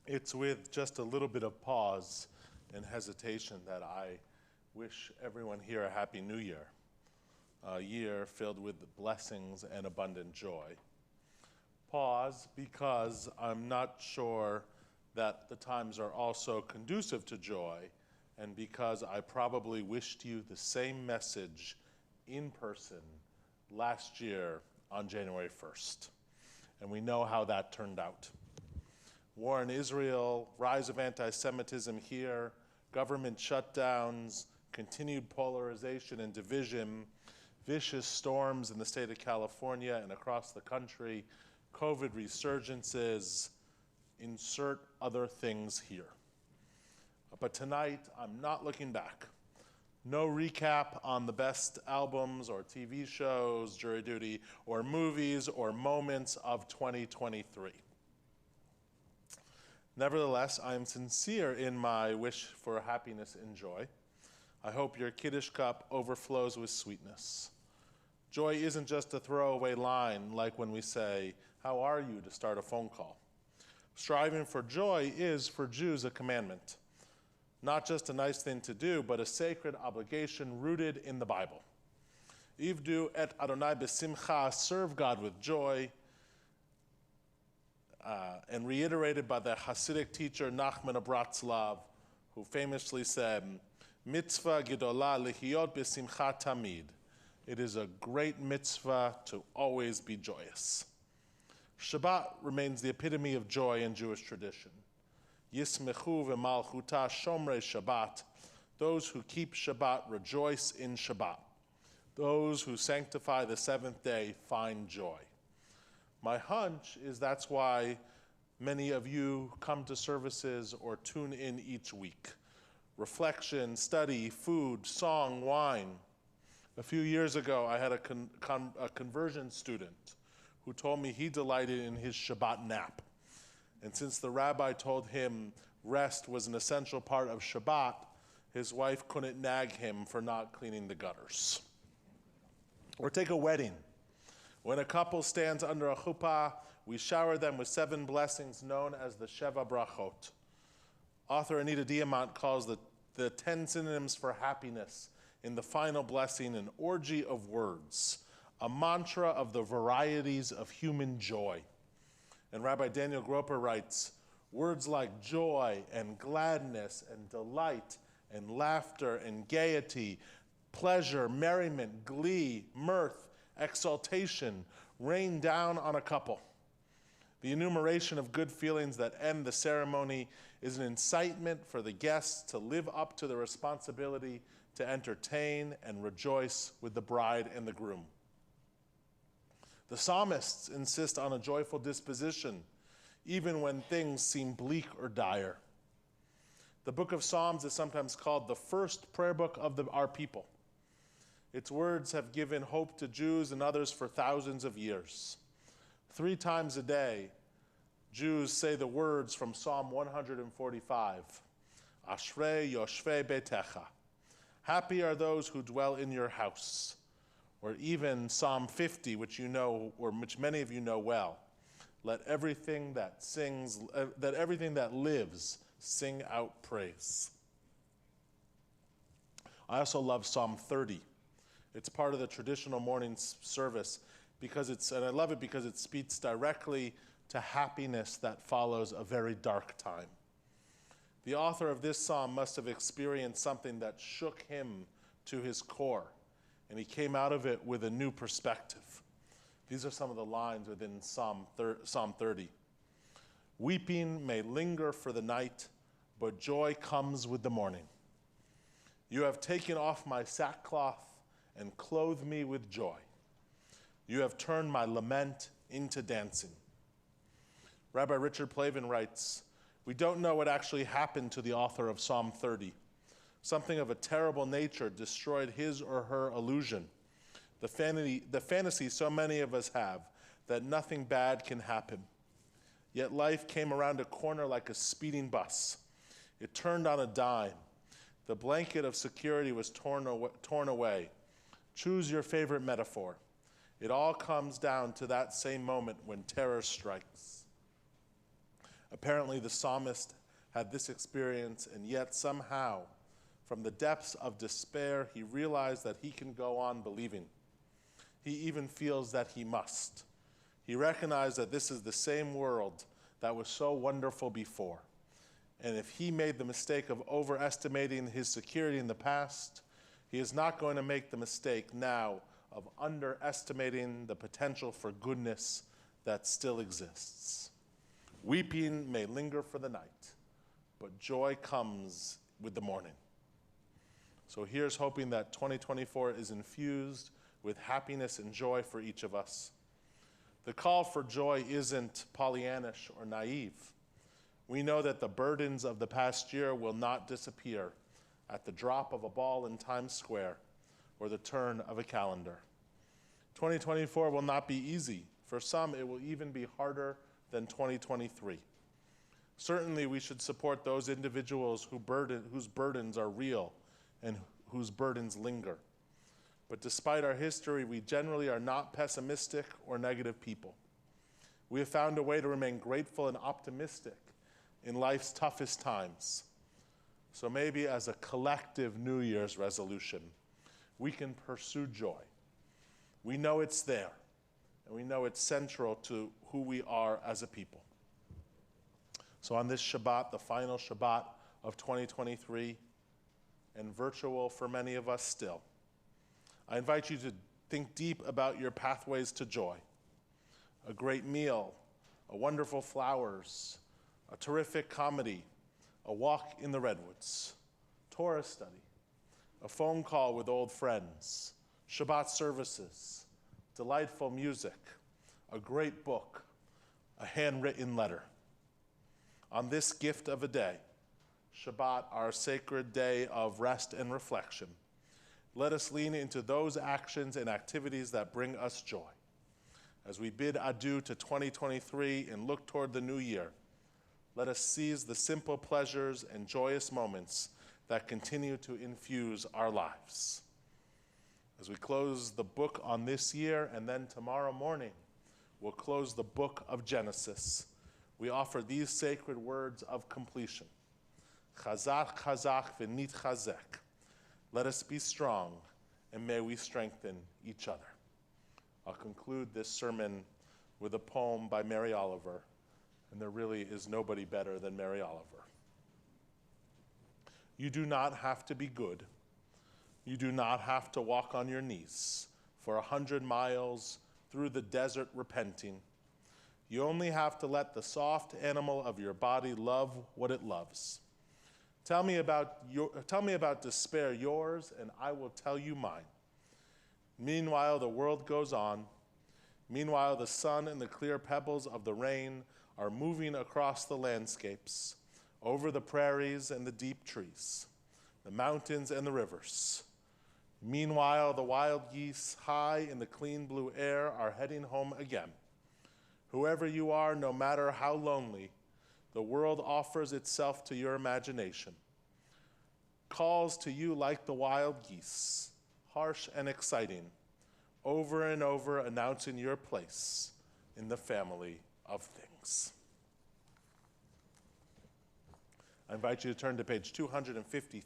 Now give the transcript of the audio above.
It's with just a little bit of pause and hesitation that I wish everyone here a Happy New Year, a year filled with blessings and abundant joy. Pause because I'm not sure that the times are also conducive to joy, and because I probably wished you the same message in person last year on January 1st. And we know how that turned out. War in Israel, rise of anti-Semitism here, government shutdowns, continued polarization and division, vicious storms in the state of California and across the country, COVID resurgences, insert other things here. But tonight, I'm not looking back. No recap on the best albums or TV shows, jury duty, or movies or moments of 2023. Nevertheless, I am sincere in my wish for happiness and joy. I hope your Kiddush cup overflows with sweetness. Joy isn't just a throwaway line like when we say, "How are you?" to start a phone call. Striving for joy is, for Jews, a commandment. Not just a nice thing to do, but a sacred obligation rooted in the Bible. Ivdu et Adonai b'simcha, serve God with joy, and reiterated by the Hasidic teacher Nachman of Bratslav, who famously said, "Mitzvah gedola lihiyot b'simcha tamid." It is a great mitzvah to always be joyous. Shabbat remains the epitome of joy in Jewish tradition. Yismechu v'malchuta shomrei Shabbat. Those who keep Shabbat rejoice in Shabbat. Those who sanctify the seventh day find joy. My hunch is that's why many of you come to services or tune in each week. Reflection, study, food, song, wine. A few years ago, I had a conversion student who told me he delighted in his Shabbat nap. And since the rabbi told him rest was an essential part of Shabbat, his wife couldn't nag him for not cleaning the gutters. Or take a wedding. When a couple stands under a chuppah, we shower them with 7 blessings known as the Sheva Brachot. Author Anita Diamant calls the 10 synonyms for happiness in the final blessing an orgy of words, a mantra of the varieties of human joy. And Rabbi Daniel Groper writes, words like joy and gladness and delight and laughter and gaiety, pleasure, merriment, glee, mirth, exaltation rain down on a couple. The enumeration of good feelings that end the ceremony is an incitement for the guests to live up to the responsibility to entertain and rejoice with the bride and the groom. The psalmists insist on a joyful disposition, even when things seem bleak or dire. The book of Psalms is sometimes called the first prayer book of our people. Its words have given hope to Jews and others for thousands of years. 3 times a day, Jews say the words from Psalm 145, Ashrei Yoshvei Betecha. Happy are those who dwell in your house. Or even Psalm 50, which you know, or which many of you know well. Let everything that lives sing out praise. I also love Psalm 30. It's part of the traditional morning service and I love it because it speaks directly to happiness that follows a very dark time. The author of this psalm must have experienced something that shook him to his core, and he came out of it with a new perspective. These are some of the lines within Psalm 30. Weeping may linger for the night, but joy comes with the morning. You have taken off my sackcloth and clothed me with joy. You have turned my lament into dancing. Rabbi Richard Plavin writes, we don't know what actually happened to the author of Psalm 30. Something of a terrible nature destroyed his or her illusion. The fantasy so many of us have that nothing bad can happen. Yet life came around a corner like a speeding bus. It turned on a dime. The blanket of security was torn away. Choose your favorite metaphor. It all comes down to that same moment when terror strikes. Apparently, the psalmist had this experience, and yet somehow, from the depths of despair, he realized that he can go on believing. He even feels that he must. He recognized that this is the same world that was so wonderful before. And if he made the mistake of overestimating his security in the past, he is not going to make the mistake now of underestimating the potential for goodness that still exists. Weeping may linger for the night, but joy comes with the morning. So here's hoping that 2024 is infused with happiness and joy for each of us. The call for joy isn't Pollyannish or naive. We know that the burdens of the past year will not disappear at the drop of a ball in Times Square or the turn of a calendar. 2024 will not be easy. For some, it will even be harder than 2023. Certainly, we should support those individuals whose burdens are real and whose burdens linger. But despite our history, we generally are not pessimistic or negative people. We have found a way to remain grateful and optimistic in life's toughest times. So maybe as a collective New Year's resolution, we can pursue joy. We know it's there, and we know it's central to who we are as a people. So on this Shabbat, the final Shabbat of 2023, and virtual for many of us still, I invite you to think deep about your pathways to joy. A great meal, a wonderful flowers, a terrific comedy, a walk in the redwoods, Torah study, a phone call with old friends, Shabbat services, delightful music, a great book, a handwritten letter. On this gift of a day, Shabbat, our sacred day of rest and reflection, let us lean into those actions and activities that bring us joy. As we bid adieu to 2023 and look toward the new year, let us seize the simple pleasures and joyous moments that continue to infuse our lives. As we close the book on this year, and then tomorrow morning, we'll close the book of Genesis, we offer these sacred words of completion. Chazak, chazak, v'nit chazek. Let us be strong, and may we strengthen each other. I'll conclude this sermon with a poem by Mary Oliver, and there really is nobody better than Mary Oliver. You do not have to be good. You do not have to walk on your knees for 100 miles through the desert repenting. You only have to let the soft animal of your body love what it loves. Tell me about despair, yours, and I will tell you mine. Meanwhile, the world goes on. Meanwhile, the sun and the clear pebbles of the rain are moving across the landscapes, over the prairies and the deep trees, the mountains and the rivers. Meanwhile, the wild geese, high in the clean blue air, are heading home again. Whoever you are, no matter how lonely, the world offers itself to your imagination, calls to you like the wild geese, harsh and exciting, over and over announcing your place in the family of things. I invite you to turn to page 253.